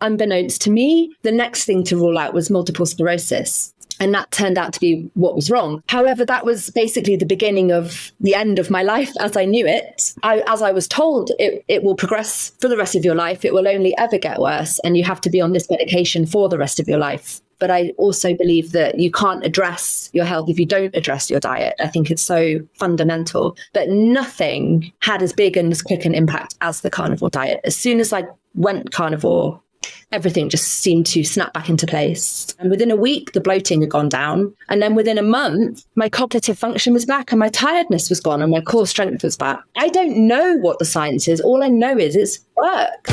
unbeknownst to me, the next thing to rule out was multiple sclerosis. And that turned out to be what was wrong. However, that was basically the beginning of the end of my life as I knew it. As I was told, it will progress for the rest of your life. It will only ever get worse. And you have to be on this medication for the rest of your life. But I also believe that you can't address your health if you don't address your diet. I think it's so fundamental. But nothing had as big and as quick an impact as the carnivore diet. As soon as I went carnivore, everything just seemed to snap back into place. And within a week, the bloating had gone down. And then within a month, my cognitive function was back and my tiredness was gone and my core strength was back. I don't know what the science is. All I know is it's worked.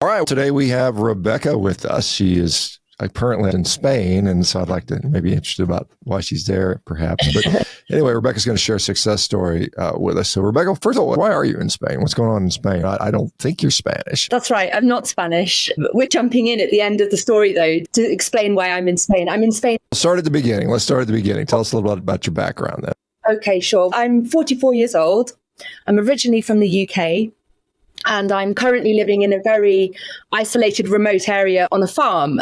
All right. Today we have Rebecca with us. She is currently in Spain, and so I'd like to maybe interested about why she's there, perhaps. But anyway, Rebecca's going to share a success story with us. So, Rebecca, first of all, why are you in Spain? What's going on in Spain? I don't think you're Spanish. That's right. I'm not Spanish. We're jumping in at the end of the story, though, to explain why I'm in Spain. I'm in Spain. Start at the beginning. Let's start at the beginning. Tell us a little bit about your background then. Okay, sure. I'm 44 years old. I'm originally from the UK. And I'm currently living in a very isolated, remote area on a farm.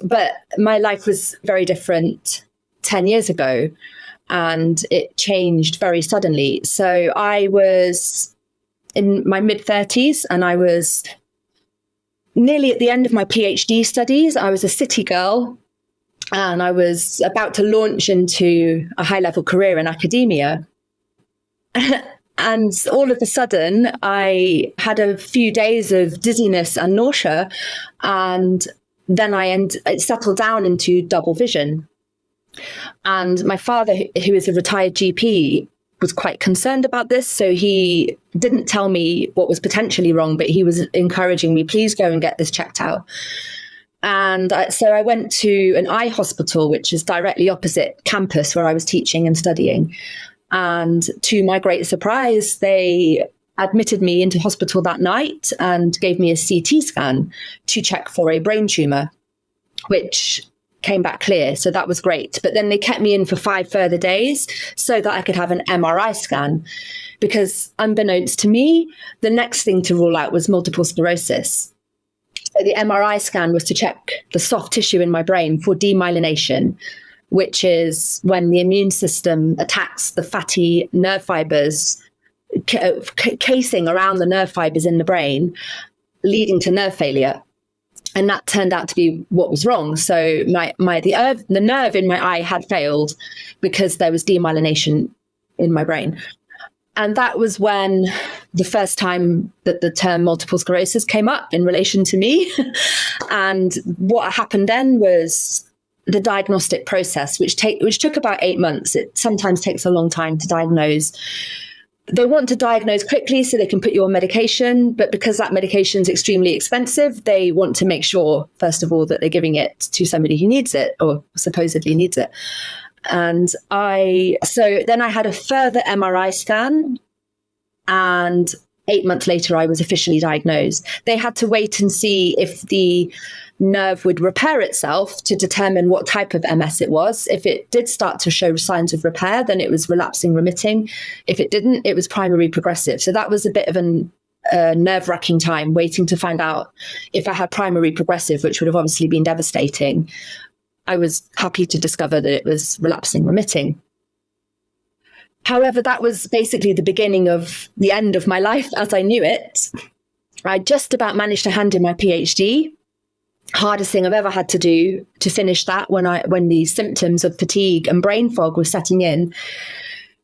But my life was very different 10 years ago, and it changed very suddenly. So I was in my mid-30s, and I was nearly at the end of my PhD studies. I was a city girl, and I was about to launch into a high-level career in academia. And all of a sudden, I had a few days of dizziness and nausea, and then it settled down into double vision. And my father, who is a retired GP, was quite concerned about this. So he didn't tell me what was potentially wrong, but he was encouraging me, please go and get this checked out. And so I went to an eye hospital, which is directly opposite campus where I was teaching and studying. And to my great surprise, they admitted me into hospital that night and gave me a CT scan to check for a brain tumor, which came back clear. So that was great. But then they kept me in for 5 further days so that I could have an MRI scan, because unbeknownst to me, the next thing to rule out was multiple sclerosis. So the MRI scan was to check the soft tissue in my brain for demyelination, which is when the immune system attacks the fatty nerve fibers, casing around the nerve fibers in the brain, leading to nerve failure. And that turned out to be what was wrong. So the nerve in my eye had failed because there was demyelination in my brain. And that was when the first time that the term multiple sclerosis came up in relation to me. And what happened then was the diagnostic process, which took about 8 months. It sometimes takes a long time to diagnose. They want to diagnose quickly so they can put you on medication, but because that medication is extremely expensive, they want to make sure, first of all, that they're giving it to somebody who needs it or supposedly needs it. And so then I had a further MRI scan, and 8 months later, I was officially diagnosed. They had to wait and see if the nerve would repair itself to determine what type of MS it was. If it did start to show signs of repair, then it was relapsing remitting. If it didn't, it was primary progressive. So that was a bit of a nerve-wracking time waiting to find out if I had primary progressive, which would have obviously been devastating. I was happy to discover that it was relapsing remitting. However, that was basically the beginning of the end of my life as I knew it. I just about managed to hand in my PhD. Hardest thing I've ever had to do to finish that when the symptoms of fatigue and brain fog were setting in.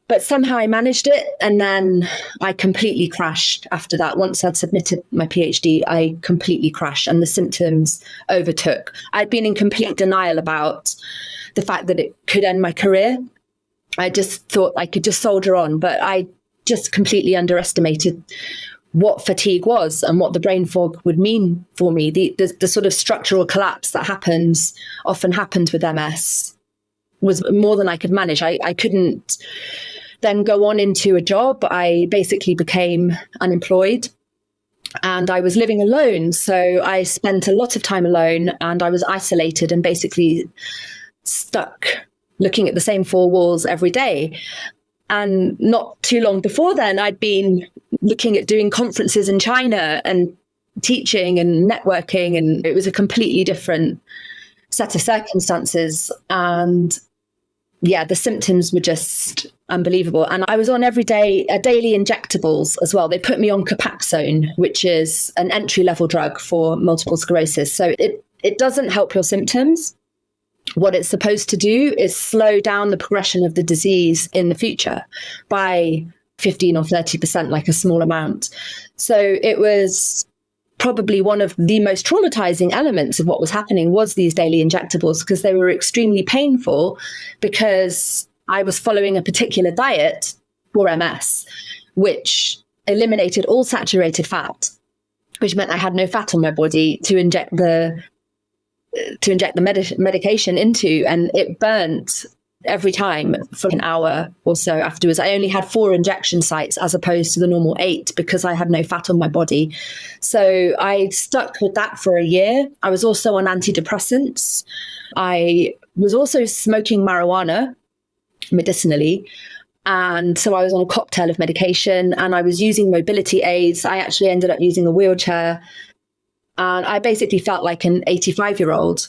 But somehow I managed it, and then I completely crashed after that. Once I'd submitted my PhD, I completely crashed and the symptoms overtook. I'd been in complete denial about the fact that it could end my career. I just thought I could just soldier on, but I just completely underestimated what fatigue was and what the brain fog would mean for me. The sort of structural collapse that often happens with MS was more than I could manage. I couldn't then go on into a job. I basically became unemployed and I was living alone. So I spent a lot of time alone and I was isolated and basically stuck looking at the same 4 walls every day. And not too long before then, I'd been looking at doing conferences in China and teaching and networking. And it was a completely different set of circumstances. And yeah, the symptoms were just unbelievable. And I was on daily injectables as well. They put me on Copaxone, which is an entry-level drug for multiple sclerosis. So it doesn't help your symptoms. What it's supposed to do is slow down the progression of the disease in the future by 15 or 30%, like a small amount. So it was probably one of the most traumatizing elements of what was happening was these daily injectables, because they were extremely painful, because I was following a particular diet for MS, which eliminated all saturated fat, which meant I had no fat on my body to inject the medication into, and it burnt every time for an hour or so afterwards. I only had 4 injection sites as opposed to the normal 8 because I had no fat on my body. So I stuck with that for a year. I was also on antidepressants. I was also smoking marijuana medicinally. And so I was on a cocktail of medication, and I was using mobility aids. I actually ended up using a wheelchair. And I basically felt like an 85-year-old.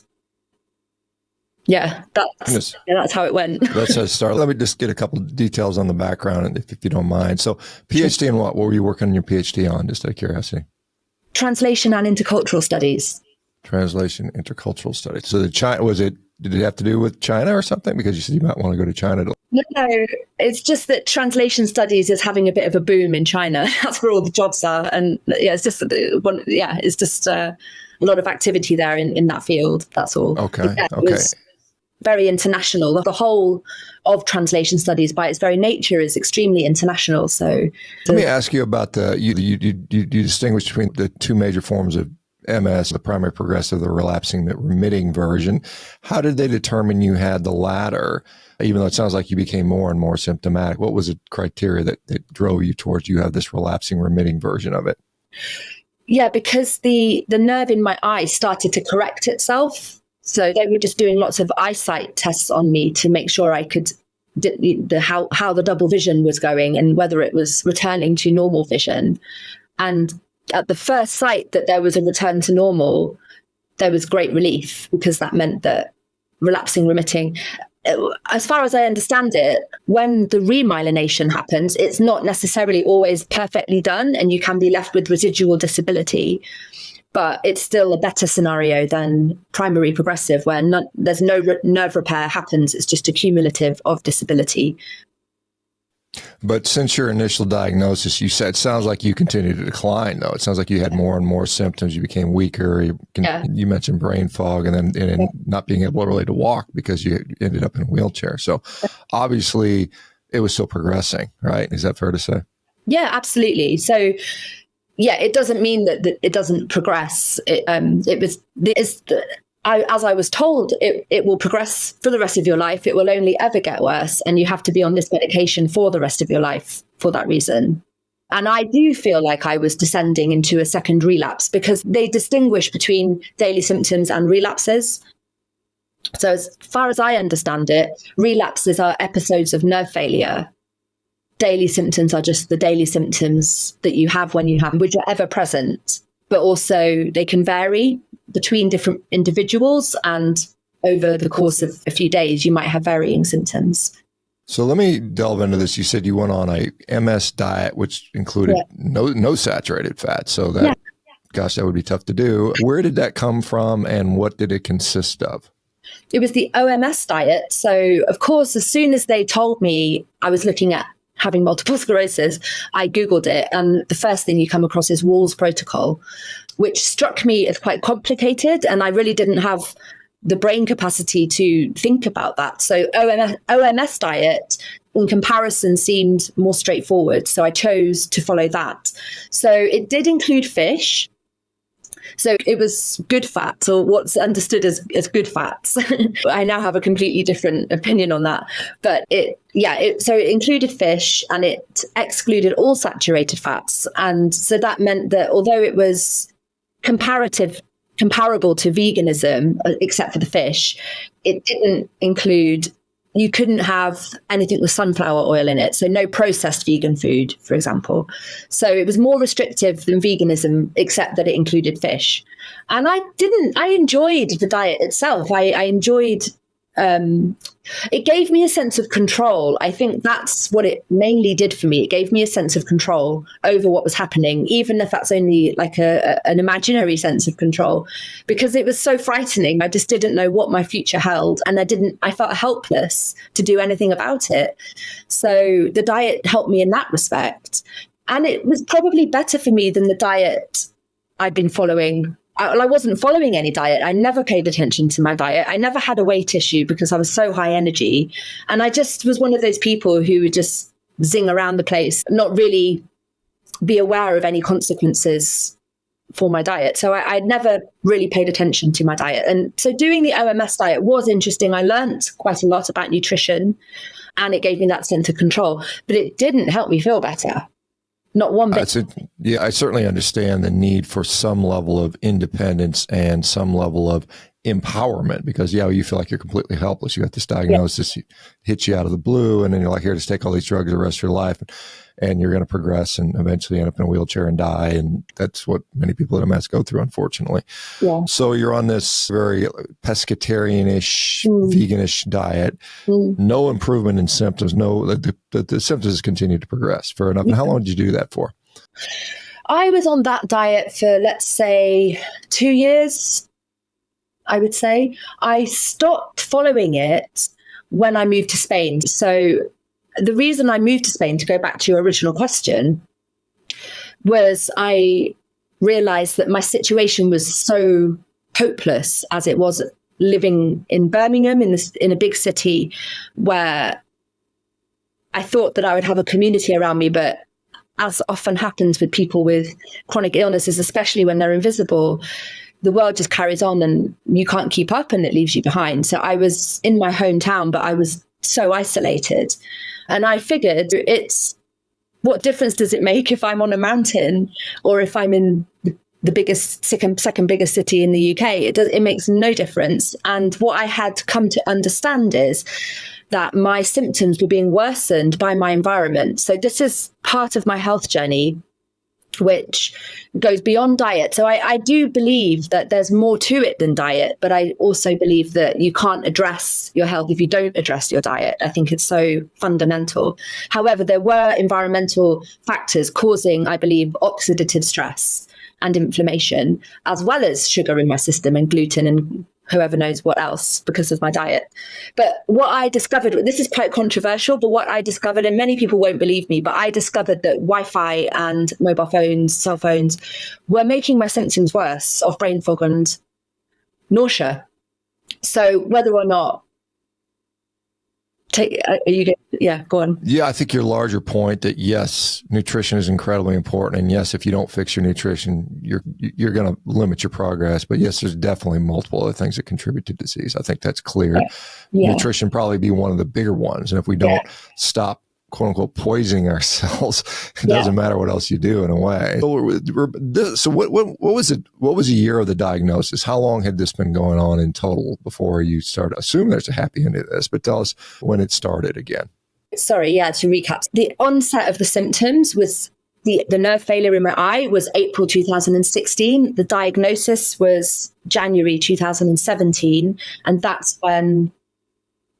Yeah, that's how it went. That's a start. Let me just get a couple of details on the background, if you don't mind. So PhD in what? What were you working on your PhD on, just out of curiosity? Translation and intercultural studies. Translation, intercultural studies. So did it have to do with China or something? Because you said you might want to go to China. No, it's just that translation studies is having a bit of a boom in China. That's where all the jobs are. And yeah, it's just a lot of activity there in that field. That's all. Okay. Yeah, okay. Very international. The whole of translation studies by its very nature is extremely international. So let me ask you about you distinguish between the 2 major forms of MS, the primary progressive, the relapsing, the remitting version. How did they determine you had the latter, even though it sounds like you became more and more symptomatic? What was the criteria that drove you towards you have this relapsing, remitting version of it? Yeah, because the nerve in my eye started to correct itself. So they were just doing lots of eyesight tests on me to make sure I could how the double vision was going and whether it was returning to normal vision. And at the first sight that there was a return to normal, there was great relief, because that meant that relapsing, remitting, as far as I understand it, when the remyelination happens, it's not necessarily always perfectly done, and you can be left with residual disability. But it's still a better scenario than primary progressive, where there's no nerve repair happens. It's just a cumulative of disability. But since your initial diagnosis, you said it sounds like you continued to decline, though. It sounds like you had more and more symptoms. You became weaker. You mentioned brain fog, and then not being able really to walk because you ended up in a wheelchair. So obviously it was still progressing, right? Is that fair to say? Yeah, absolutely. So yeah, it doesn't mean that it doesn't progress. As I was told, it will progress for the rest of your life. It will only ever get worse. And you have to be on this medication for the rest of your life for that reason. And I do feel like I was descending into a second relapse, because they distinguish between daily symptoms and relapses. So as far as I understand it, relapses are episodes of nerve failure. Daily symptoms are just the daily symptoms that you have when you have, which are ever present, but also they can vary between different individuals, and over the course of a few days, you might have varying symptoms. So let me delve into this. You said you went on a MS diet, which included no saturated fat. So that, gosh, that would be tough to do. Where did that come from, and what did it consist of? It was the OMS diet. So of course, as soon as they told me I was looking at having multiple sclerosis, I Googled it. And the first thing you come across is Wall's protocol, which struck me as quite complicated. And I really didn't have the brain capacity to think about that. So OMS diet, in comparison, seemed more straightforward. So I chose to follow that. So it did include fish. So it was good fats, or what's understood as good fats. I now have a completely different opinion on that. But it included fish, and it excluded all saturated fats. And so that meant that although it was comparable to veganism, except for the fish, it didn't include you couldn't have anything with sunflower oil in it. So no processed vegan food, for example. So it was more restrictive than veganism, except that it included fish. And I enjoyed the diet itself. I enjoyed, it gave me a sense of control. I think that's what it mainly did for me. It gave me a sense of control over what was happening, even if that's only like an imaginary sense of control, because it was so frightening. I just didn't know what my future held, and I felt helpless to do anything about it. So the diet helped me in that respect. And it was probably better for me than the diet I'd been following. I wasn't following any diet. I never paid attention to my diet. I never had a weight issue because I was so high energy. And I just was one of those people who would just zing around the place, not really be aware of any consequences for my diet. So I never really paid attention to my diet. And so doing the OMS diet was interesting. I learned quite a lot about nutrition, and it gave me that sense of control, but it didn't help me feel better. Not one bit. I certainly understand the need for some level of independence and some level of empowerment, because you feel like you're completely helpless. You got this diagnosis, it hits you out of the blue, and then you're like, here to take all these drugs the rest of your life, and you're going to progress and eventually end up in a wheelchair and die. And that's what many people with MS go through, unfortunately. Yeah. So you're on this very pescatarian-ish, veganish diet. No improvement in symptoms. No, the symptoms continue to progress. Fair enough. And how long did you do that for? I was on that diet for, let's say, 2 years, I would say. I stopped following it when I moved to Spain. So the reason I moved to Spain, to go back to your original question, was I realized that my situation was so hopeless as it was living in Birmingham, in a big city, where I thought that I would have a community around me, but as often happens with people with chronic illnesses, especially when they're invisible, the world just carries on and you can't keep up and it leaves you behind. So I was in my hometown, but I was so isolated. And I figured, what difference does it make if I'm on a mountain or if I'm in the biggest, second biggest city in the UK? It makes no difference. And what I had come to understand is that my symptoms were being worsened by my environment. So this is part of my health journey, which goes beyond diet. So I do believe that there's more to it than diet, but I also believe that you can't address your health if you don't address your diet. I think it's so fundamental. However, there were environmental factors causing, I believe, oxidative stress and inflammation, as well as sugar in my system and gluten and whoever knows what else because of my diet. But what I discovered, this is quite controversial, but what I discovered, and many people won't believe me, but I discovered that Wi-Fi and mobile phones, cell phones, were making my symptoms worse of brain fog and nausea. So whether or not go on. Yeah, I think your larger point that yes, nutrition is incredibly important, and yes, if you don't fix your nutrition, you're going to limit your progress. But yes, there's definitely multiple other things that contribute to disease. I think that's clear. Yeah. Nutrition probably be one of the bigger ones, and if we don't stop, quote unquote, poisoning ourselves, it doesn't matter what else you do in a way. So what was it? What was a year of the diagnosis? How long had this been going on in total before you started? Assume there's a happy end to this, but tell us when it started again. Sorry, to recap. The onset of the symptoms was the nerve failure in my eye was April 2016. The diagnosis was January 2017. And that's when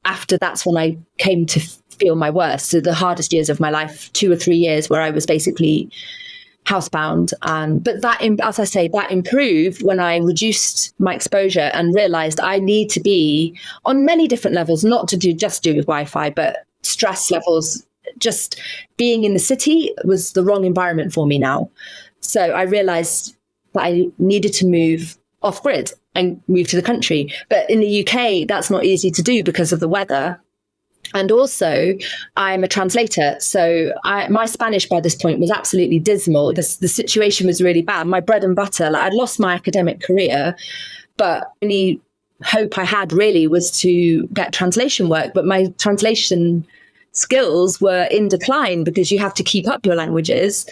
I came to feel my worst. So the hardest years of my life, 2 or 3 years where I was basically housebound. But that, as I say, that improved when I reduced my exposure and realized I need to be on many different levels, not to just do with Wi-Fi, but stress levels. Just being in the city was the wrong environment for me now. So I realized that I needed to move off grid and move to the country. But in the UK, that's not easy to do because of the weather. And also, I'm a translator. So my Spanish by this point was absolutely dismal. The situation was really bad. My bread and butter, I'd lost my academic career, but the only hope I had really was to get translation work. But my translation skills were in decline because you have to keep up your languages.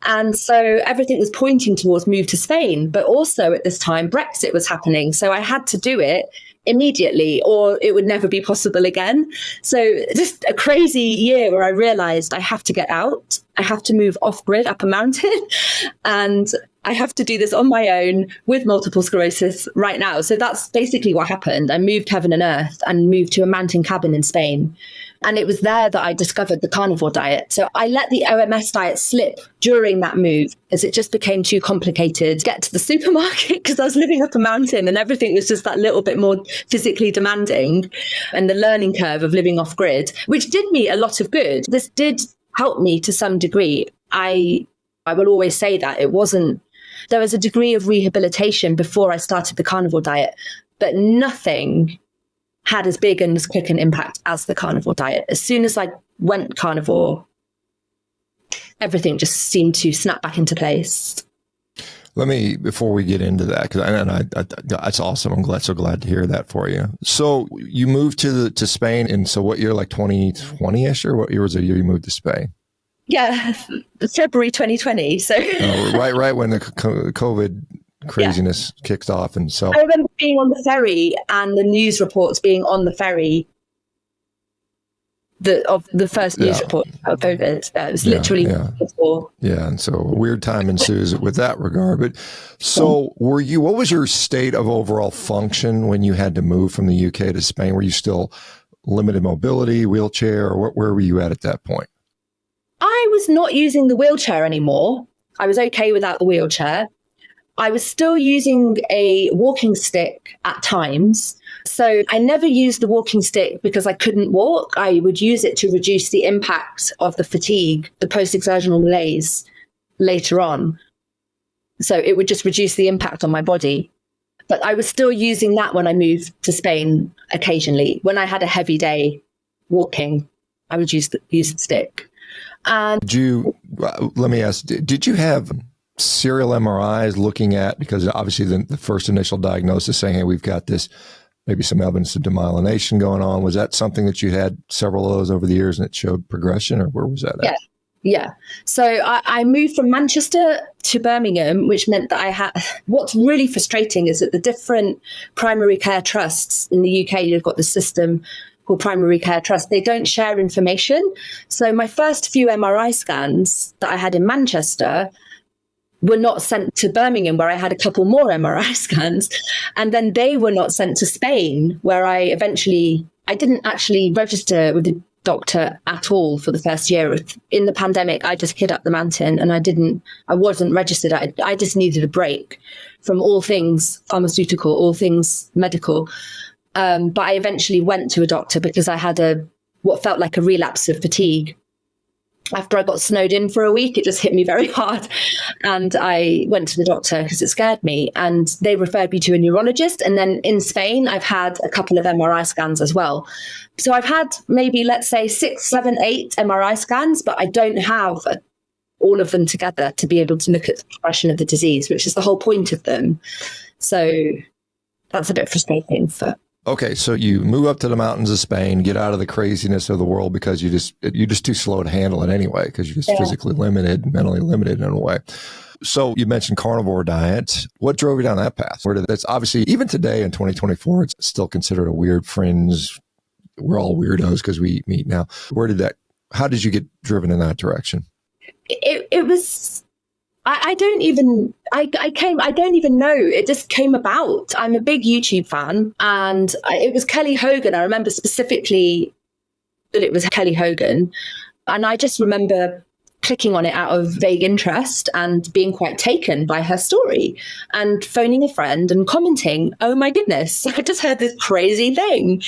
And so everything was pointing towards move to Spain. But also at this time, Brexit was happening. So I had to do it immediately, or it would never be possible again. So just a crazy year where I realized I have to get out. I have to move off grid up a mountain, and I have to do this on my own with multiple sclerosis right now. So that's basically what happened. I moved heaven and earth and moved to a mountain cabin in Spain. And it was there that I discovered the carnivore diet. So I let the OMS diet slip during that move, as it just became too complicated to get to the supermarket, because I was living up a mountain and everything was just that little bit more physically demanding, and the learning curve of living off grid, which did me a lot of good. This did help me to some degree. I will always say that there was a degree of rehabilitation before I started the carnivore diet, but nothing had as big and as quick an impact as the carnivore diet. As soon as I went carnivore, everything just seemed to snap back into place. Let me, before we get into that, that's awesome. I'm so glad to hear that for you. So you moved to Spain, and so what year, like 2020-ish, or what year was the year you moved to Spain? Yeah, February 2020. So right when the COVID craziness kicked off. And so I remember being on the ferry and the news reports being on the ferry of the first news report about COVID. It was literally before. Yeah, and so a weird time ensues with that regard. But so what was your state of overall function when you had to move from the UK to Spain? Were you still limited mobility, wheelchair, or where were you at that point? I was not using the wheelchair anymore. I was okay without the wheelchair. I was still using a walking stick at times. So I never used the walking stick because I couldn't walk. I would use it to reduce the impact of the fatigue, the post-exertional malaise later on. So it would just reduce the impact on my body. But I was still using that when I moved to Spain occasionally. When I had a heavy day walking, I would use the stick. And let me ask, did you have serial MRIs looking at, because obviously the first initial diagnosis saying, hey, we've got this, maybe some evidence of demyelination going on. Was that something that you had several of those over the years and it showed progression, or where was that at? Yeah. So I moved from Manchester to Birmingham, which meant that what's really frustrating is that the different primary care trusts in the UK, you've got the system called Primary Care Trust, they don't share information. So my first few MRI scans that I had in Manchester were not sent to Birmingham, where I had a couple more MRI scans. And then they were not sent to Spain, where I didn't actually register with the doctor at all for the first year. In the pandemic, I just hid up the mountain and I wasn't registered. I just needed a break from all things pharmaceutical, all things medical. But I eventually went to a doctor because I had what felt like a relapse of fatigue. After I got snowed in for a week, it just hit me very hard. And I went to the doctor because it scared me. And they referred me to a neurologist. And then in Spain, I've had a couple of MRI scans as well. So I've had maybe, let's say, 6, 7, 8 MRI scans, but I don't have all of them together to be able to look at the progression of the disease, which is the whole point of them. So that's a bit frustrating Okay, so you move up to the mountains of Spain, get out of the craziness of the world because you're just too slow to handle it anyway, because you're just physically limited, mentally limited in a way. So you mentioned carnivore diet. What drove you down that path? That's obviously, even today in 2024, it's still considered a weird fringe. We're all weirdos because we eat meat now. How did you get driven in that direction? It was... I don't even know. It just came about. I'm a big YouTube fan, and it was Kelly Hogan. I remember specifically that it was Kelly Hogan. And I just remember clicking on it out of vague interest and being quite taken by her story and phoning a friend and commenting, oh my goodness, I just heard this crazy thing.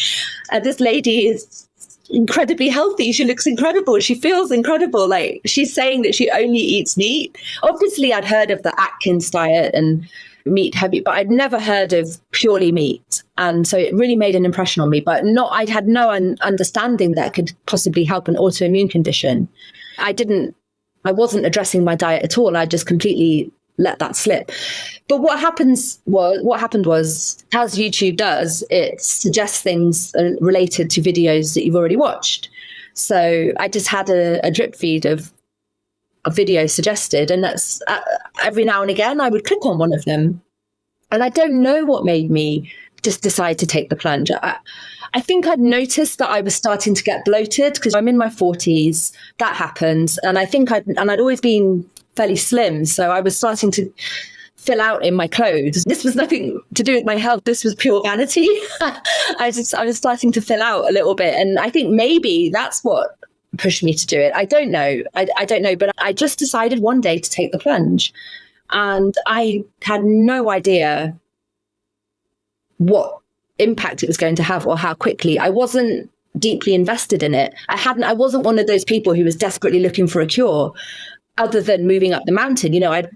This lady is incredibly healthy. She looks incredible. She feels incredible. Like, she's saying that she only eats meat. Obviously, I'd heard of the Atkins diet and meat heavy, but I'd never heard of purely meat. And so it really made an impression on me, but I'd had no understanding that could possibly help an autoimmune condition. I wasn't addressing my diet at all. I just completely let that slip. But what happened was, as YouTube does, it suggests things related to videos that you've already watched. So I just had a drip feed of videos suggested, and that's every now and again I would click on one of them. And I don't know what made me just decided to take the plunge. I think I'd noticed that I was starting to get bloated because I'm in my 40s. That happened. And I think I'd always been fairly slim. So I was starting to fill out in my clothes. This was nothing to do with my health. This was pure vanity. I was starting to fill out a little bit. And I think maybe that's what pushed me to do it. I don't know. I don't know. But I just decided one day to take the plunge. And I had no idea what impact it was going to have or how quickly. I wasn't deeply invested in it. I wasn't one of those people who was desperately looking for a cure other than moving up the mountain. You know, I'd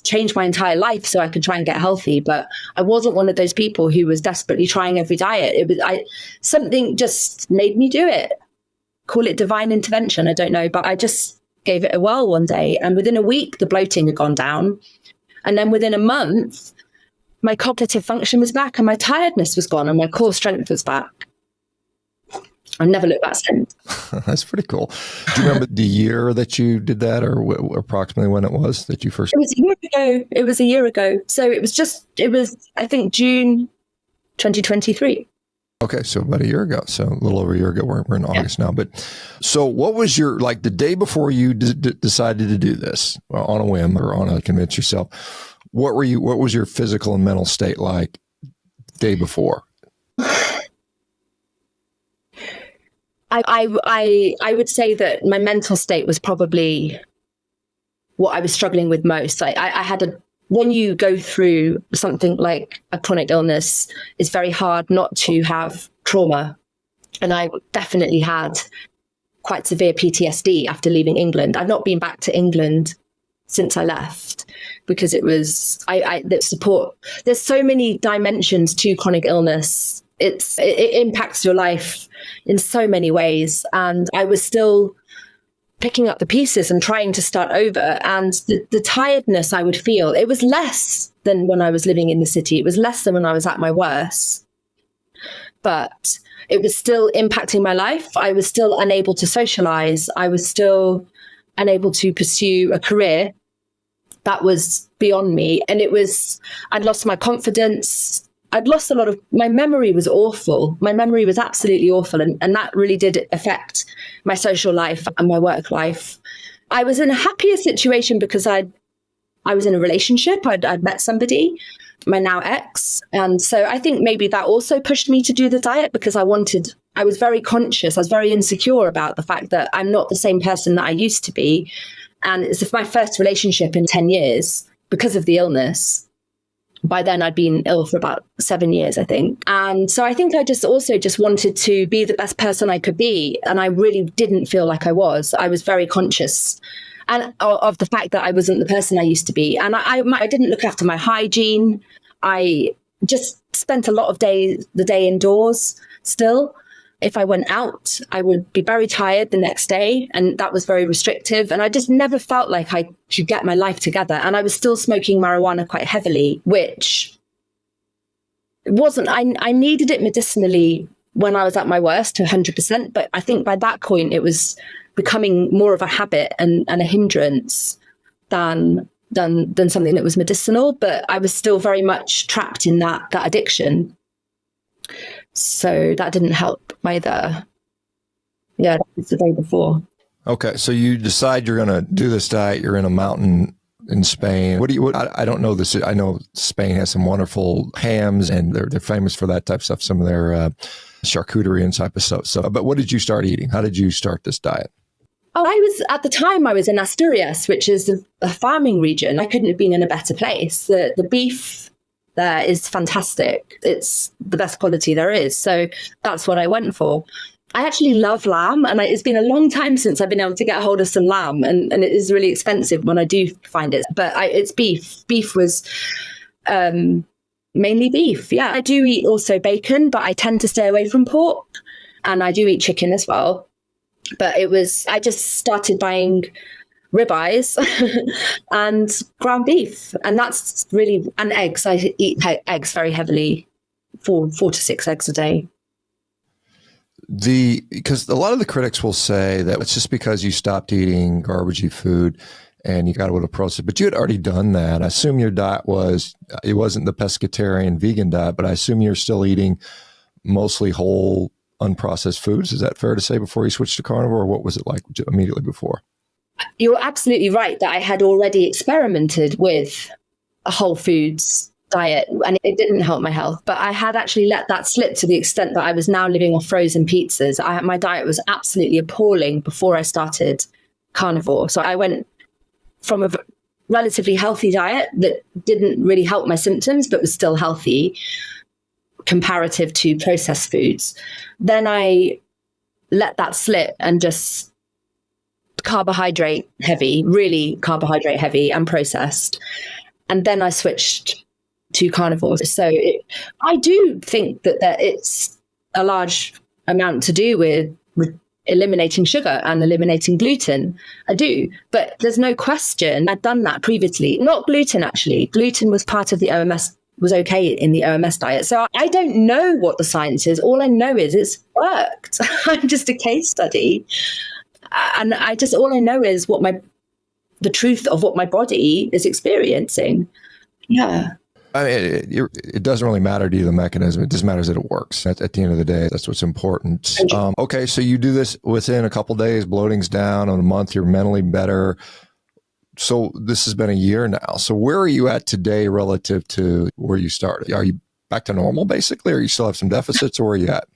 changed my entire life so I could try and get healthy, but I wasn't one of those people who was desperately trying every diet. Something just made me do it. Call it divine intervention. I don't know, but I just gave it a whirl one day. And within a week, the bloating had gone down. And then within a month, my cognitive function was back and my tiredness was gone and my core strength was back. I've never looked back since. That's pretty cool. Do you remember the year that you did that, or approximately when it was that you first? It was a year ago. So it was, I think, June 2023. Okay, so about a year ago. So a little over a year ago. We're in August now. But so what was your, like the day before you decided to do this on a whim or on a convince yourself? What was your physical and mental state like the day before? I would say that my mental state was probably what I was struggling with most. When you go through something like a chronic illness, it's very hard not to have trauma. And I definitely had quite severe PTSD after leaving England. I've not been back to England since I left because it was, the support, there's so many dimensions to chronic illness. It impacts your life in so many ways. And I was still picking up the pieces and trying to start over. And the tiredness I would feel, it was less than when I was living in the city. It was less than when I was at my worst. But it was still impacting my life. I was still unable to socialize. I was still unable to pursue a career. That was beyond me. And I'd lost my confidence. I'd lost a lot of, my memory was awful. My memory was absolutely awful. And that really did affect my social life and my work life. I was in a happier situation because I was in a relationship. I'd met somebody, my now ex. And so I think maybe that also pushed me to do the diet because I was very conscious. I was very insecure about the fact that I'm not the same person that I used to be. And it's my first relationship in 10 years because of the illness. By then I'd been ill for about 7 years, I think. And so I think I just wanted to be the best person I could be. And I really didn't feel like I was. I was very conscious and of the fact that I wasn't the person I used to be. And I didn't look after my hygiene. I just spent a lot of the day indoors still. If I went out, I would be very tired the next day. And that was very restrictive. And I just never felt like I could get my life together. And I was still smoking marijuana quite heavily, which wasn't, I needed it medicinally when I was at my worst to 100%. But I think by that point, it was becoming more of a habit and a hindrance than something that was medicinal. But I was still very much trapped in that addiction. So that didn't help either. Yeah, that was the day before. Okay, so you decide you're going to do this diet. You're in a mountain in Spain. I don't know this. I know Spain has some wonderful hams, and they're famous for that type of stuff. Some of their charcuterie and type of stuff. So, but what did you start eating? How did you start this diet? Oh, at the time I was in Asturias, which is a farming region. I couldn't have been in a better place. The beef there is fantastic. It's the best quality there is. So that's what I went for. I actually love lamb, and it's been a long time since I've been able to get a hold of some lamb, and it is really expensive when I do find it. But it's beef. Beef was mainly beef. Yeah, I do eat also bacon, but I tend to stay away from pork, and I do eat chicken as well. But I just started buying ribeyes and ground beef, and that's really, and eggs. I eat eggs very heavily, 4 to 6 eggs a day. Because a lot of the critics will say that it's just because you stopped eating garbagey food and you got able to process, but you had already done that. I assume your diet it wasn't the pescatarian vegan diet, but I assume you're still eating mostly whole, unprocessed foods. Is that fair to say before you switched to carnivore, or what was it like immediately before? You're absolutely right that I had already experimented with a whole foods diet and it didn't help my health, but I had actually let that slip to the extent that I was now living off frozen pizzas. My diet was absolutely appalling before I started carnivore. So I went from a relatively healthy diet that didn't really help my symptoms, but was still healthy comparative to processed foods. Then I let that slip and just carbohydrate heavy, really carbohydrate heavy and processed. And then I switched to carnivore. So I do think that it's a large amount to do with eliminating sugar and eliminating gluten. I do, but there's no question. I'd done that previously. Not gluten, actually. Gluten was part of the OMS, was okay in the OMS diet. So I don't know what the science is. All I know is it's worked. I'm just a case study. And all I know is the truth of what my body is experiencing. Yeah. I mean, it doesn't really matter to you, the mechanism. It just matters that it works. At the end of the day, that's what's important. Okay, so you do this within a couple of days, bloating's down. On a month, you're mentally better. So this has been a year now. So where are you at today relative to where you started? Are you back to normal, basically, or you still have some deficits, or where are you at?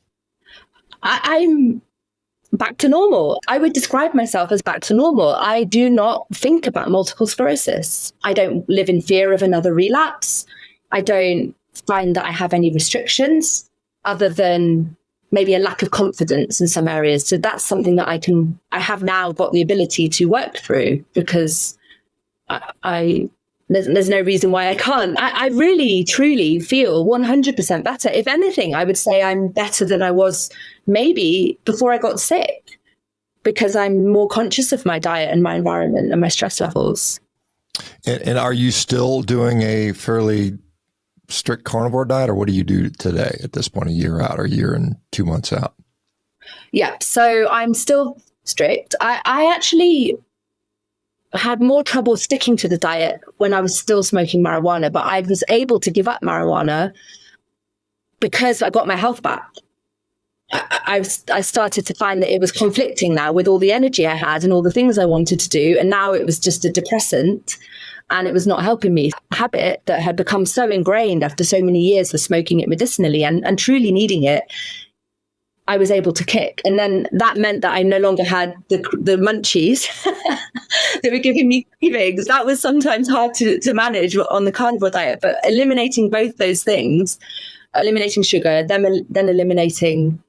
I'm back to normal. I would describe myself as back to normal. I do not think about multiple sclerosis. I don't live in fear of another relapse. I don't find that I have any restrictions other than maybe a lack of confidence in some areas. So that's something that I have now got the ability to work through because there's no reason why I can't. I really, truly feel 100% better. If anything, I would say I'm better than I was maybe before I got sick because I'm more conscious of my diet and my environment and my stress levels. And are you still doing a fairly strict carnivore diet, or what do you do today at this point, a year out or a year and 2 months out? Yeah, so I'm still strict. I actually had more trouble sticking to the diet when I was still smoking marijuana, but I was able to give up marijuana because I got my health back. I started to find that it was conflicting now with all the energy I had and all the things I wanted to do. And now it was just a depressant and it was not helping me. A habit that had become so ingrained after so many years of smoking it medicinally and truly needing it, I was able to kick. And then that meant that I no longer had the munchies that were giving me cravings. That was sometimes hard to manage on the carnivore diet, but eliminating both those things, eliminating sugar, then eliminating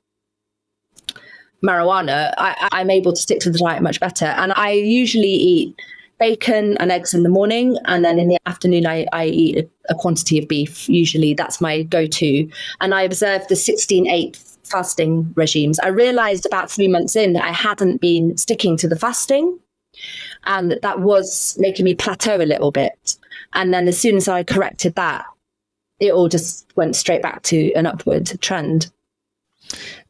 marijuana, I'm able to stick to the diet much better. And I usually eat bacon and eggs in the morning. And then in the afternoon, I eat a quantity of beef. Usually that's my go-to. And I observe the 16-8 fasting regimes. I realized about 3 months in that I hadn't been sticking to the fasting. And that was making me plateau a little bit. And then as soon as I corrected that, it all just went straight back to an upward trend.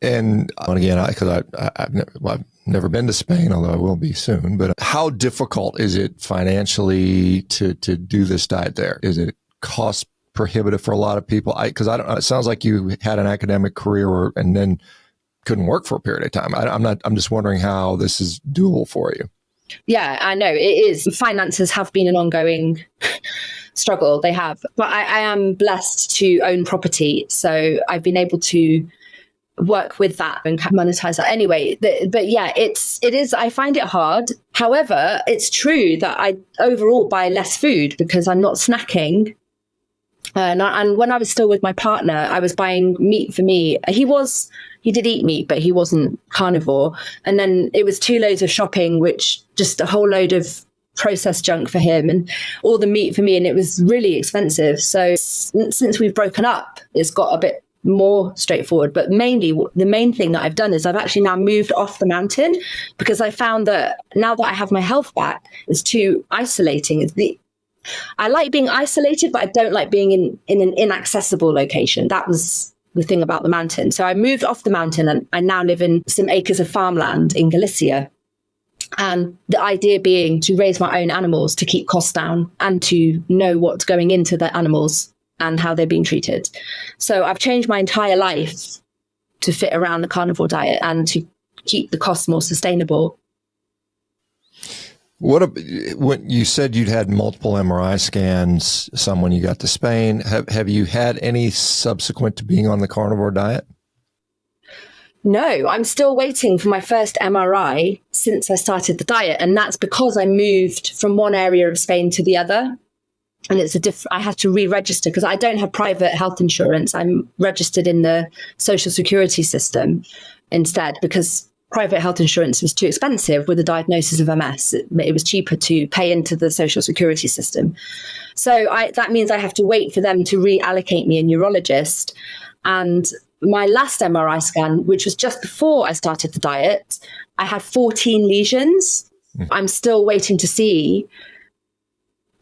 And again, because I've never been to Spain, although I will be soon, but how difficult is it financially to do this diet there? Is it cost prohibitive for a lot of people? Because I don't know, it sounds like you had an academic career and then couldn't work for a period of time. I'm just wondering how this is doable for you. Yeah, I know it is. Finances have been an ongoing struggle. They have, but I am blessed to own property. So I've been able to work with that and monetize that anyway. But yeah, it is, I find it hard. However, it's true that I overall buy less food because I'm not snacking. And when I was still with my partner, I was buying meat for me. He did eat meat, but he wasn't carnivore. And then it was 2 loads of shopping, which just a whole load of processed junk for him and all the meat for me. And it was really expensive. So since we've broken up, it's got a bit more straightforward. But mainly the main thing that I've done is I've actually now moved off the mountain because I found that now that I have my health back, it's too isolating. I like being isolated, but I don't like being in an inaccessible location. That was the thing about the mountain. So I moved off the mountain and I now live in some acres of farmland in Galicia. And the idea being to raise my own animals to keep costs down and to know what's going into the animals and how they're being treated. So I've changed my entire life to fit around the carnivore diet and to keep the costs more sustainable. When you said you'd had multiple MRI scans, some when you got to Spain, have you had any subsequent to being on the carnivore diet? No, I'm still waiting for my first MRI since I started the diet. And that's because I moved from one area of Spain to the other. And I had to re-register because I don't have private health insurance. I'm registered in the social security system instead because private health insurance was too expensive with a diagnosis of MS. It was cheaper to pay into the social security system. So that means I have to wait for them to reallocate me a neurologist. And my last MRI scan, which was just before I started the diet, I had 14 lesions. I'm still waiting to see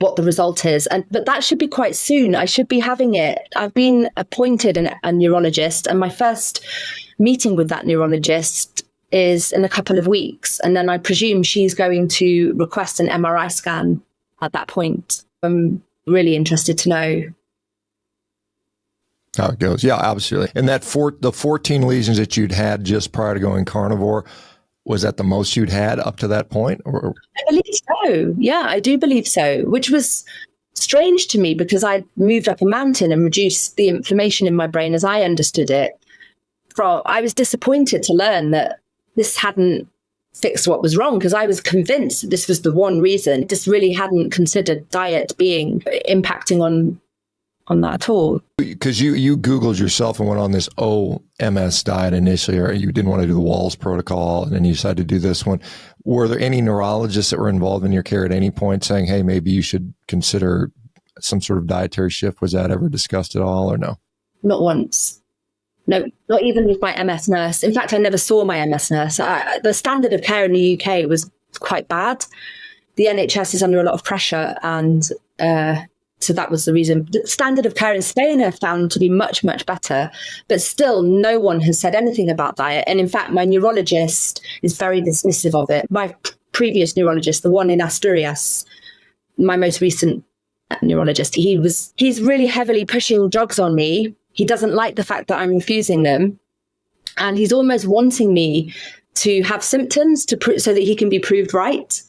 what the result is. But that should be quite soon. I should be having it. I've been appointed a neurologist, and my first meeting with that neurologist is in a couple of weeks. And then I presume she's going to request an MRI scan at that point. I'm really interested to know how it goes. Yeah, absolutely. And the 14 lesions that you'd had just prior to going carnivore, was that the most you'd had up to that point? Or? I believe so. Yeah, I do believe so, which was strange to me because I moved up a mountain and reduced the inflammation in my brain as I understood it. I was disappointed to learn that this hadn't fixed what was wrong because I was convinced that this was the one reason. Just really hadn't considered diet being impacting on that at all. Because you Googled yourself and went on this OMS diet initially, or you didn't want to do the Walls protocol, and then you decided to do this one. Were there any neurologists that were involved in your care at any point saying, hey, maybe you should consider some sort of dietary shift? Was that ever discussed at all or no? Not once. No, not even with my MS nurse. In fact, I never saw my MS nurse. The standard of care in the UK was quite bad. The NHS is under a lot of pressure, and so that was the reason. The standard of care in Spain I found to be much, much better, but still no one has said anything about diet. And in fact, my neurologist is very dismissive of it. My previous neurologist, the one in Asturias, my most recent neurologist, he's really heavily pushing drugs on me. He doesn't like the fact that I'm refusing them. And he's almost wanting me to have symptoms so that he can be proved right.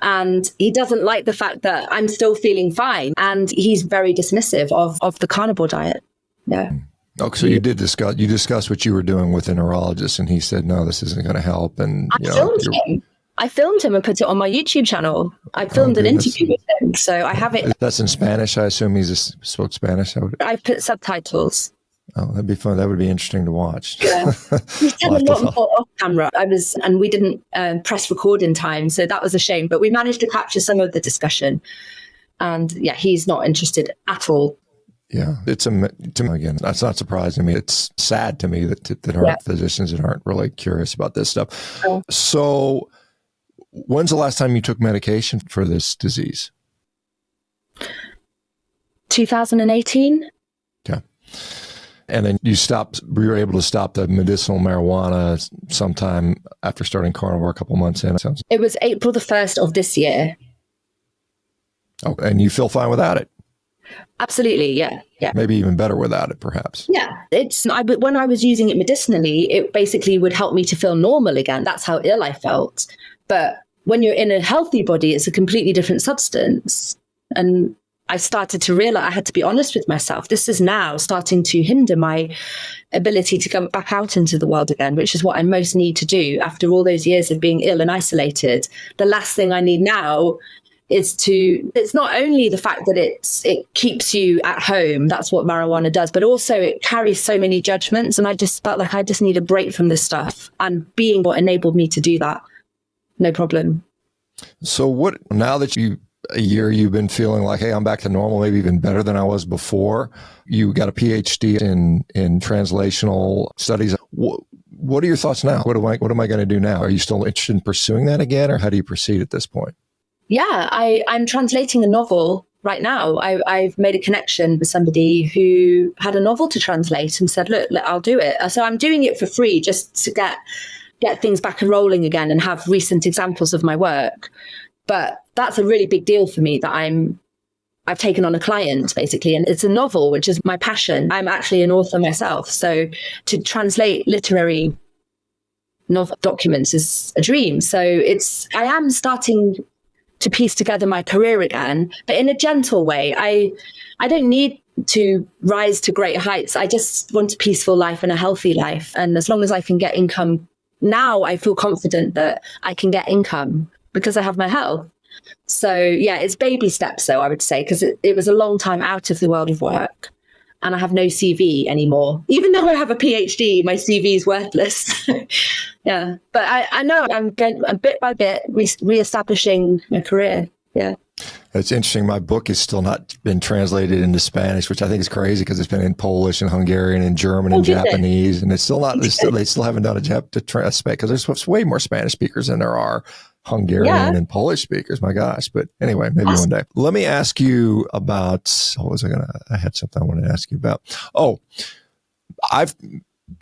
And he doesn't like the fact that I'm still feeling fine. And he's very dismissive of the carnivore diet. Yeah. Oh, so you discussed what you were doing with a neurologist, and he said, no, this isn't going to help. And I filmed him and put it on my YouTube channel. I filmed an interview with him. So I have it. That's in Spanish. I assume he spoke Spanish. I put subtitles. Oh, that'd be fun. That would be interesting to watch. Yeah. We did a lot more off camera. And we didn't press record in time. So that was a shame. But we managed to capture some of the discussion. And yeah, he's not interested at all. Yeah, again, that's not surprising me. It's sad to me that there aren't physicians that aren't really curious about this stuff. Oh. So when's the last time you took medication for this disease? 2018. Okay. And then you were able to stop the medicinal marijuana sometime after starting carnivore a couple months in. It was April the 1st of this year. Oh, and you feel fine without it? Absolutely, yeah. Maybe even better without it, perhaps. Yeah, when I was using it medicinally, it basically would help me to feel normal again. That's how ill I felt. But when you're in a healthy body, it's a completely different substance. And I started to realize I had to be honest with myself. This is now starting to hinder my ability to come back out into the world again, which is what I most need to do after all those years of being ill and isolated. The last thing I need now is it's not only the fact that it keeps you at home, that's what marijuana does, but also it carries so many judgments. And I just felt like I just need a break from this stuff, and being what enabled me to do that, no problem. So now that a year you've been feeling like, hey, I'm back to normal, maybe even better than I was before. You got a PhD in translational studies. What are your thoughts now? What am I going to do now? Are you still interested in pursuing that again, or how do you proceed at this point? Yeah, I'm translating a novel right now. I've made a connection with somebody who had a novel to translate and said, look, I'll do it. So I'm doing it for free just to get get things back and rolling again and have recent examples of my work. But that's a really big deal for me that I've taken on a client, basically, and it's a novel, which is my passion. I'm actually an author myself. So to translate literary novel documents is a dream. So I am starting to piece together my career again, but in a gentle way. I don't need to rise to great heights. I just want a peaceful life and a healthy life. And as long as I can get income now, I feel confident that I can get income because I have my health. So yeah, it's baby steps though, I would say, because it was a long time out of the world of work and I have no CV anymore. Even though I have a PhD, my CV is worthless. Yeah, but I know I'm getting bit by bit reestablishing my career. Yeah. It's interesting. My book has still not been translated into Spanish, which I think is crazy because it's been in Polish and Hungarian and German and Japanese, and it's still not. They still haven't done a to translate because there's way more Spanish speakers than there are Hungarian and Polish speakers. My gosh! But anyway, maybe one day. Let me ask you about. What was I gonna? I had something I wanted to ask you about. Oh, I've,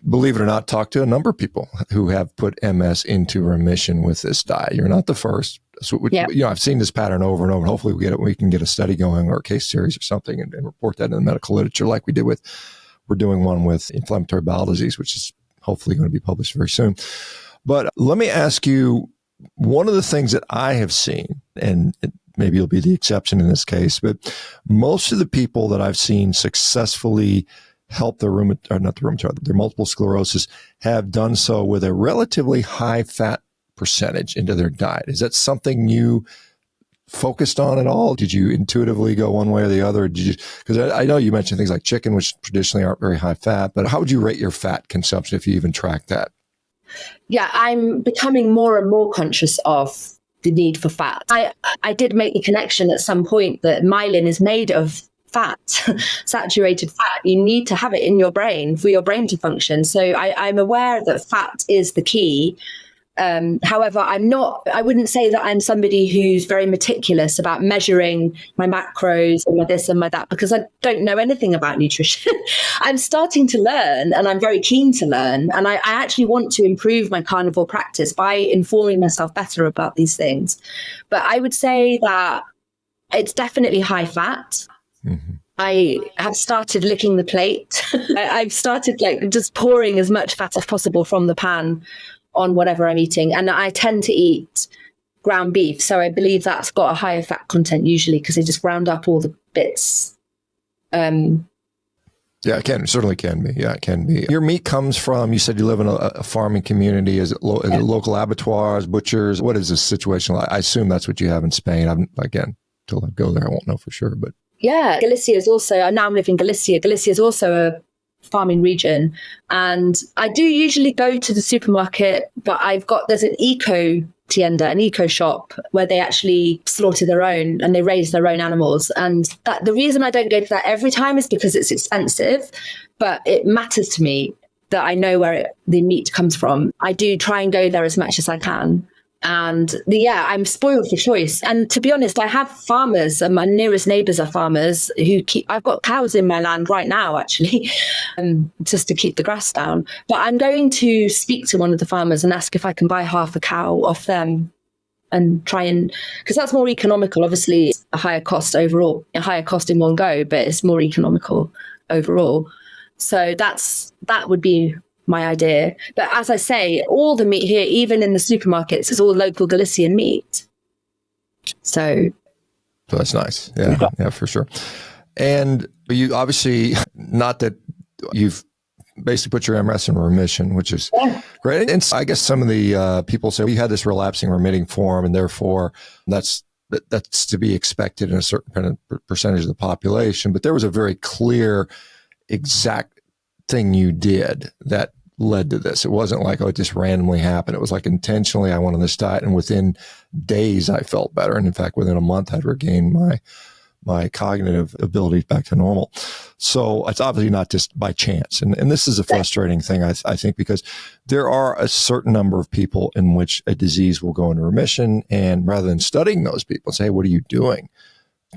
believe it or not, talked to a number of people who have put MS into remission with this diet. You're not the first. So, I've seen this pattern over and over. And hopefully we can get a study going or a case series or something and report that in the medical literature like we did we're doing one with inflammatory bowel disease, which is hopefully going to be published very soon. But let me ask you, one of the things that I have seen, and maybe you'll be the exception in this case, but most of the people that I've seen successfully help their multiple sclerosis have done so with a relatively high fat percentage into their diet. Is that something you focused on at all? Did you intuitively go one way or the other? Because I know you mentioned things like chicken, which traditionally aren't very high fat, but how would you rate your fat consumption if you even track that? Yeah, I'm becoming more and more conscious of the need for fat. I did make the connection at some point that myelin is made of fat, saturated fat. You need to have it in your brain for your brain to function. So I'm aware that fat is the key. However, I wouldn't say that I'm somebody who's very meticulous about measuring my macros and my this and my that, because I don't know anything about nutrition. I'm starting to learn and I'm very keen to learn. And I actually want to improve my carnivore practice by informing myself better about these things. But I would say that it's definitely high fat. Mm-hmm. I have started licking the plate. I've started just pouring as much fat as possible from the pan on whatever I'm eating. And I tend to eat ground beef. So I believe that's got a higher fat content usually because they just ground up all the bits. Yeah, it certainly can be. Yeah, it can be. Your meat comes from, you said you live in a farming community. Is it local abattoirs, butchers? What is this situation like? I assume that's what you have in Spain. Again, till I go there, I won't know for sure. But yeah, Galicia is also, now I'm living in Galicia. Galicia is also a farming region. And I do usually go to the supermarket, but there's an eco tienda, an eco shop where they actually slaughter their own and they raise their own animals. And the reason I don't go to that every time is because it's expensive, but it matters to me that I know where the meat comes from. I do try and go there as much as I can. And I'm spoiled for choice. And to be honest, I have farmers, and my nearest neighbours are farmers I've got cows in my land right now, actually, just to keep the grass down. But I'm going to speak to one of the farmers and ask if I can buy half a cow off them and because that's more economical. Obviously, it's a higher cost overall, a higher cost in one go, but it's more economical overall. So that would be my idea. But as I say, all the meat here, even in the supermarkets, is all local Galician meat. So that's nice. Yeah, for sure. And you obviously, not that you've basically put your MS in remission, which is great. And I guess some of the people say, you had this relapsing remitting form, and therefore that's to be expected in a certain percentage of the population. But there was a very clear, exact thing you did that led to this. It wasn't like, it just randomly happened. It was like intentionally, I went on this diet, and within days I felt better. And in fact, within a month I'd regained my cognitive abilities back to normal. So it's obviously not just by chance. And this is a frustrating thing, I think, because there are a certain number of people in which a disease will go into remission. And rather than studying those people and say, hey, what are you doing?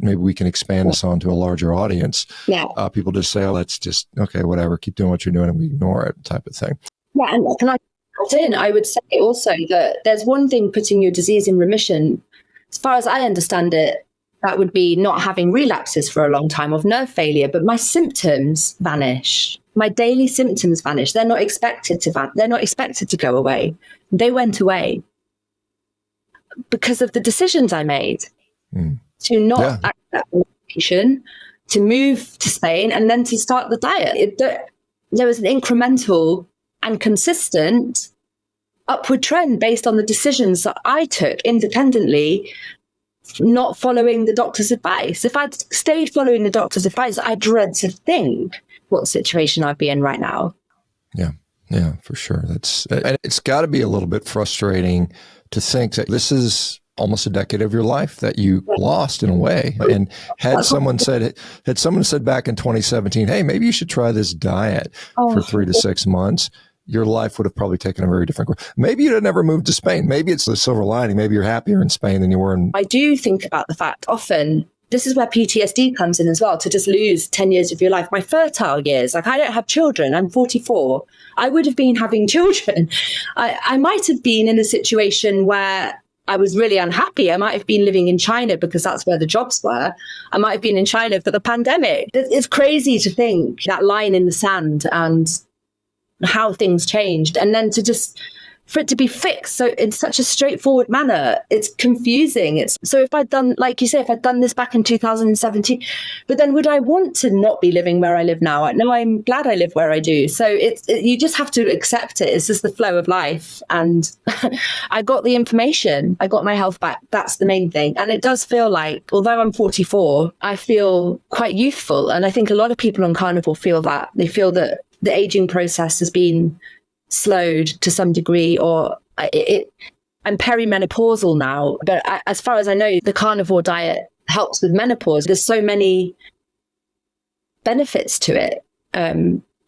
Maybe we can expand this onto a larger audience. Yeah. People just say, oh, that's just, okay, whatever, keep doing what you're doing, and we ignore it, type of thing. Yeah, and in, I would say also that there's one thing putting your disease in remission. As far as I understand it, that would be not having relapses for a long time of nerve failure, but my symptoms vanish. My daily symptoms vanish. They're not expected to go away. They went away because of the decisions I made to not accept medication, to move to Spain, and then to start the diet. There was an incremental and consistent upward trend based on the decisions that I took independently, not following the doctor's advice. If I'd stayed following the doctor's advice, I dread to think what situation I'd be in right now. Yeah, for sure. And it's got to be a little bit frustrating to think that this is almost a decade of your life that you lost in a way. And had someone said back in 2017, hey, maybe you should try this diet for 3 to 6 months, your life would have probably taken a very different course. Maybe you'd have never moved to Spain. Maybe it's the silver lining. Maybe you're happier in Spain than you were in. I do think about the fact often, this is where PTSD comes in as well, to just lose 10 years of your life. My fertile years, like I don't have children. I'm 44. I would have been having children. I might have been in a situation where I was really unhappy. I might have been living in China because that's where the jobs were. I might have been in China for the pandemic. It's crazy to think that line in the sand and how things changed. And then for it to be fixed so in such a straightforward manner, it's confusing. So if I'd done, like you say, if I'd done this back in 2017, but then would I want to not be living where I live now? No, I'm glad I live where I do. So you just have to accept it. It's just the flow of life. And I got the information. I got my health back. That's the main thing. And it does feel like, although I'm 44, I feel quite youthful. And I think a lot of people on Carnivore feel that. They feel that the aging process has been slowed to some degree, or I'm perimenopausal now. But as far as I know, the carnivore diet helps with menopause. There's so many benefits to it.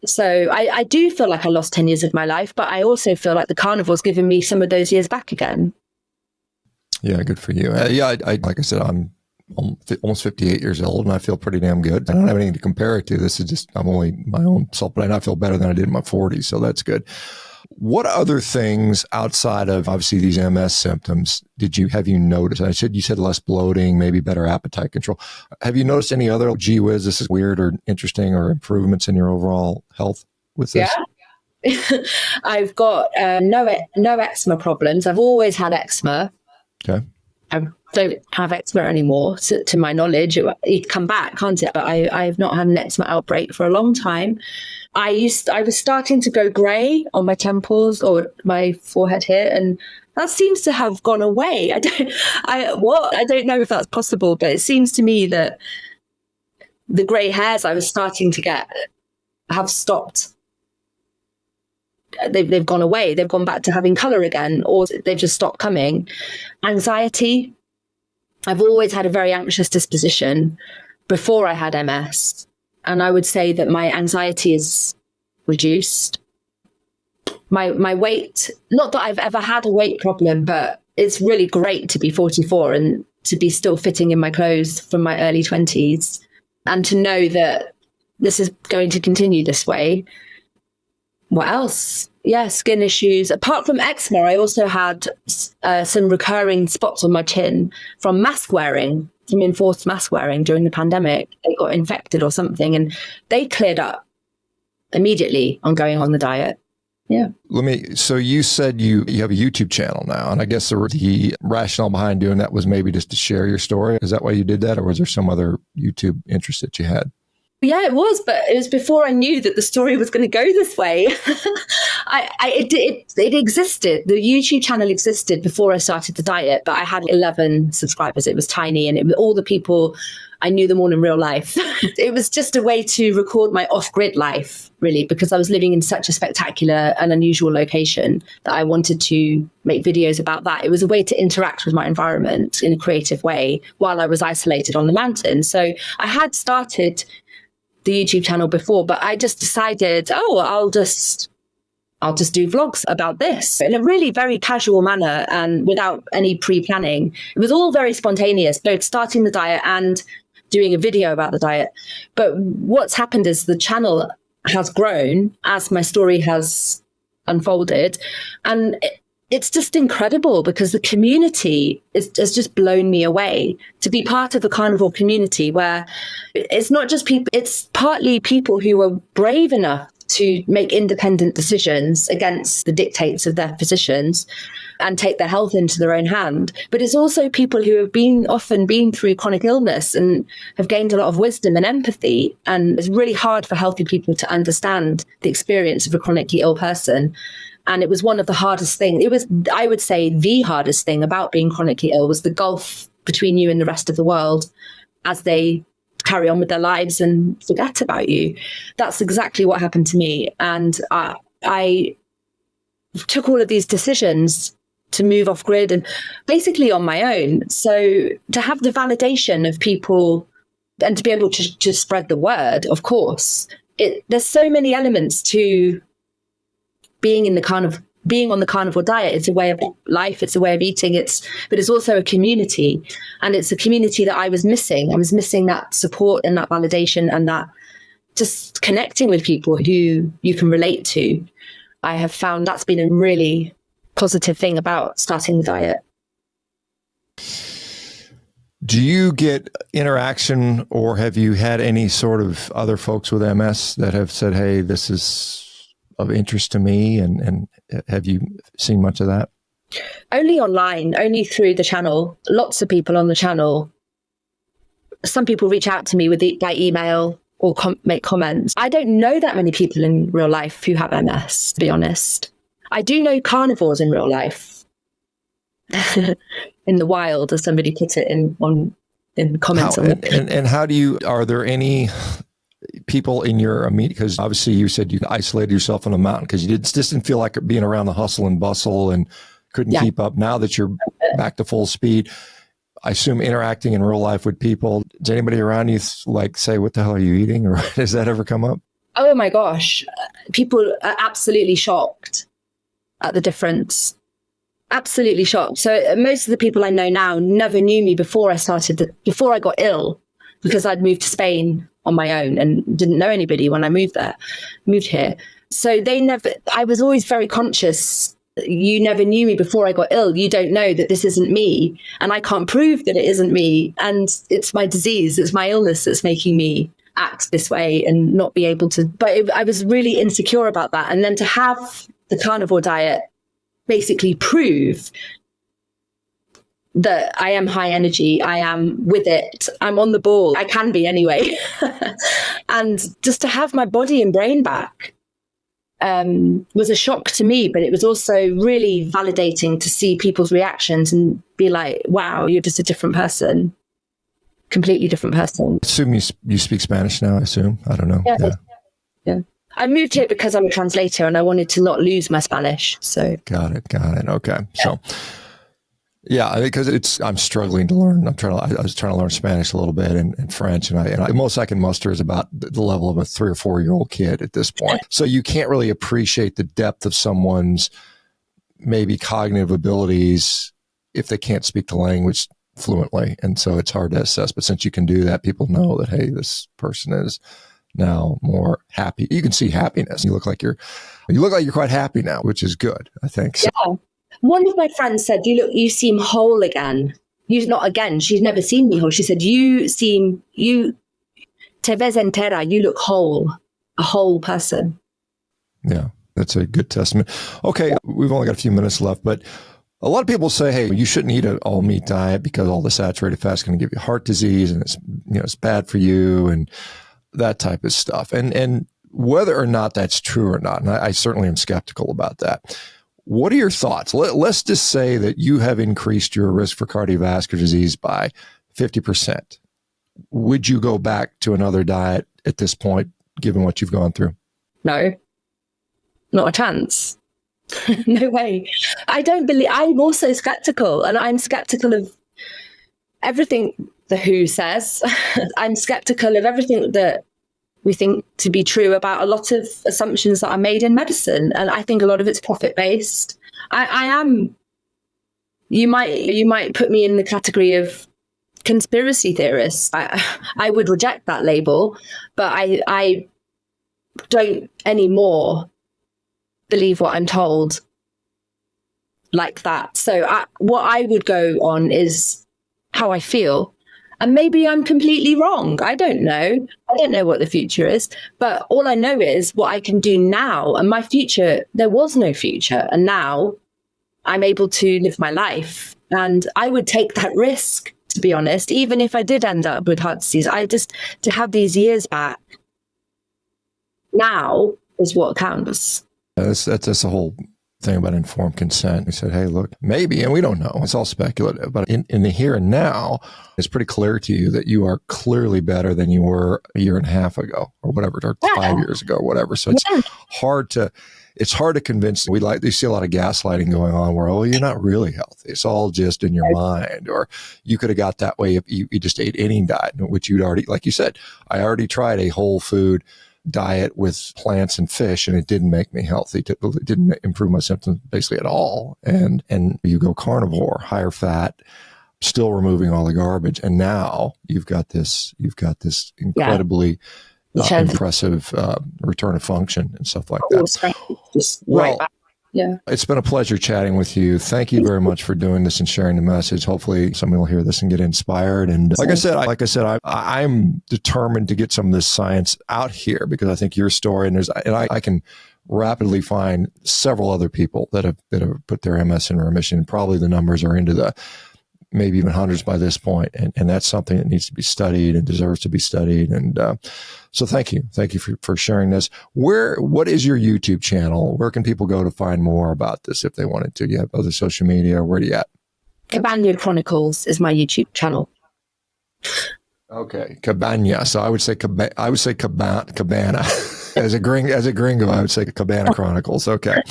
So I do feel like I lost 10 years of my life, but I also feel like the carnivore's given me some of those years back again. Yeah, good for you. I like I said, I'm almost 58 years old, and I feel pretty damn good. I don't have anything to compare it to. This is just, I'm only my own self, but I feel better than I did in my 40s. So that's good. What other things outside of obviously these MS symptoms have you noticed? You said less bloating, maybe better appetite control. Have you noticed any other, gee whiz, this is weird or interesting, or improvements in your overall health with this? Yeah. I've got no eczema problems. I've always had eczema. Okay. I don't have eczema anymore, to my knowledge. It come back, can't it? But I've not had an eczema outbreak for a long time. I was starting to go grey on my temples or my forehead here, and that seems to have gone away. I don't know if that's possible, but it seems to me that the grey hairs I was starting to get have stopped. They've gone away. They've gone back to having colour again, or they've just stopped coming. Anxiety. I've always had a very anxious disposition before I had MS. And I would say that my anxiety is reduced. My weight, not that I've ever had a weight problem, but it's really great to be 44 and to be still fitting in my clothes from my early 20s, and to know that this is going to continue this way. What else? Yeah, skin issues. Apart from eczema, I also had some recurring spots on my chin from mask wearing, from enforced mask wearing during the pandemic. They got infected or something, and they cleared up immediately on going on the diet. Yeah. So you said you have a YouTube channel now, and I guess the rationale behind doing that was maybe just to share your story. Is that why you did that, or was there some other YouTube interest that you had? Yeah, it was, but it was before I knew that the story was going to go this way. It existed. The YouTube channel existed before I started the diet, but I had 11 subscribers. It was tiny, and it was all the people, I knew them all in real life. It was just a way to record my off-grid life, really, because I was living in such a spectacular and unusual location that I wanted to make videos about that. It was a way to interact with my environment in a creative way while I was isolated on the mountain. So I had started the YouTube channel before, but I just decided, I'll just do vlogs about this in a really very casual manner and without any pre-planning. It was all very spontaneous, both starting the diet and doing a video about the diet. But what's happened is the channel has grown as my story has unfolded. And it's just incredible because the community has just blown me away. To be part of a carnivore community where it's not just people, it's partly people who are brave enough to make independent decisions against the dictates of their physicians and take their health into their own hand. But it's also people who have often been through chronic illness and have gained a lot of wisdom and empathy. And it's really hard for healthy people to understand the experience of a chronically ill person. And it was one of the hardest things. It was, I would say, the hardest thing about being chronically ill was the gulf between you and the rest of the world as they carry on with their lives and forget about you. That's exactly what happened to me. And I took all of these decisions to move off grid and basically on my own. So to have the validation of people and to be able to spread the word, of course, there's so many elements to being on the carnivore diet. It's a way of life. It's a way of eating. But it's also a community, and it's a community that I was missing. I was missing that support and that validation and that just connecting with people who you can relate to. I have found that's been a really positive thing about starting the diet. Do you get interaction, or have you had any sort of other folks with MS that have said, hey, this is of interest to me, and have you seen much of that? Only online, only through the channel. Lots of people on the channel. Some people reach out to me by email or make comments. I don't know that many people in real life who have MS, to be honest. I do know carnivores in real life. In the wild, as somebody put it in comments. And how do you, are there any people in your immediate, because obviously you said you isolated yourself on a mountain because you just didn't feel like being around the hustle and bustle and couldn't keep up. Now that you're back to full speed, I assume interacting in real life with people, does anybody around you like say, what the hell are you eating? Or does that ever come up? Oh my gosh. People are absolutely shocked at the difference. Absolutely shocked. So most of the people I know now never knew me before I got ill, because I'd moved to Spain on my own and didn't know anybody when I moved here. So I was always very conscious. You never knew me before I got ill. You don't know that this isn't me. And I can't prove that it isn't me. And it's my disease, it's my illness that's making me act this way and not be able to. But I was really insecure about that. And then to have the carnivore diet basically prove that I am high energy, I am with it, I'm on the ball, I can be anyway. And just to have my body and brain back was a shock to me, but it was also really validating to see people's reactions and be like, wow, you're just a different person, completely different person. I assume you speak Spanish now, I assume. I don't know. Yeah. I moved here because I'm a translator and I wanted to not lose my Spanish. So Got it. Okay. Yeah. So yeah, because I'm struggling to learn. I was trying to learn Spanish a little bit and French, and the most I can muster is about the level of a 3 or 4 year old kid at this point. So you can't really appreciate the depth of someone's maybe cognitive abilities if they can't speak the language fluently, and so it's hard to assess. But since you can do that, people know that, hey, this person is now more happy. You can see happiness. You look like you're quite happy now, which is good, I think. So. Yeah. One of my friends said, you seem whole again. Not again. She's never seen me whole. She said, te ves entera. You look whole, a whole person. Yeah, that's a good testament. Okay, we've only got a few minutes left, but a lot of people say, hey, you shouldn't eat an all meat diet because all the saturated fat is going to give you heart disease and it's bad for you and that type of stuff. And whether or not that's true or not, and I certainly am skeptical about that. What are your thoughts? Let's just say that you have increased your risk for cardiovascular disease by 50%. Would you go back to another diet at this point, given what you've gone through? No, not a chance. No way. I'm also skeptical, and I'm skeptical of everything the WHO says. I'm skeptical of everything that we think to be true about a lot of assumptions that are made in medicine. And I think a lot of it's profit-based. I am, you might put me in the category of conspiracy theorist. I would reject that label, but I don't anymore believe what I'm told like that. So what I would go on is how I feel. And maybe I'm completely wrong. I don't know. I don't know what the future is. But all I know is what I can do now. And my future, there was no future. And now I'm able to live my life. And I would take that risk, to be honest, even if I did end up with heart disease. To have these years back now is what counts. That's the whole thing about informed consent. We said, hey, look, maybe, and we don't know. It's all speculative. But in the here and now, it's pretty clear to you that you are clearly better than you were a year and a half ago or whatever, or 5 years ago or whatever. So it's hard to convince. You see a lot of gaslighting going on where, oh, you're not really healthy. It's all just in your mind. Or you could have got that way if you just ate any diet, which you'd already, like you said, I already tried a whole food diet with plants and fish, and it didn't make me healthy. It didn't improve my symptoms basically at all. And you go carnivore, higher fat, still removing all the garbage, and now you've got this incredibly impressive return of function and stuff like that. Just right back. Yeah. It's been a pleasure chatting with you. Thank you very much for doing this and sharing the message. Hopefully somebody will hear this and get inspired. And like I said, I'm determined to get some of this science out here because I think your story and I can rapidly find several other people that have put their MS in remission. Probably the numbers are into the maybe even hundreds by this point. And that's something that needs to be studied and deserves to be studied. And so thank you. Thank you for sharing this. What is your YouTube channel? Where can people go to find more about this if they wanted to? Do you have other social media? Where are you at? Cabana Chronicles is my YouTube channel. Okay. Cabana. So I would say Cabana. As a gringo, I would say Cabana Chronicles. Okay.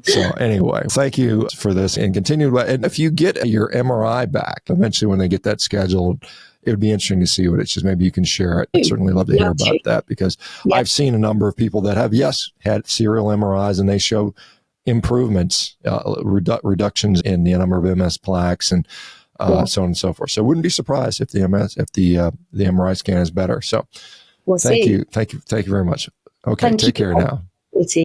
So anyway, thank you for this and continue. And if you get your MRI back, eventually when they get that scheduled, it would be interesting to see what it's just. Maybe you can share it. I'd certainly love to hear about that because I've seen a number of people that have, had serial MRIs and they show improvements, reductions in the number of MS plaques and so on and so forth. So I wouldn't be surprised if the MRI scan is better. So thank you very much. Okay, take care now.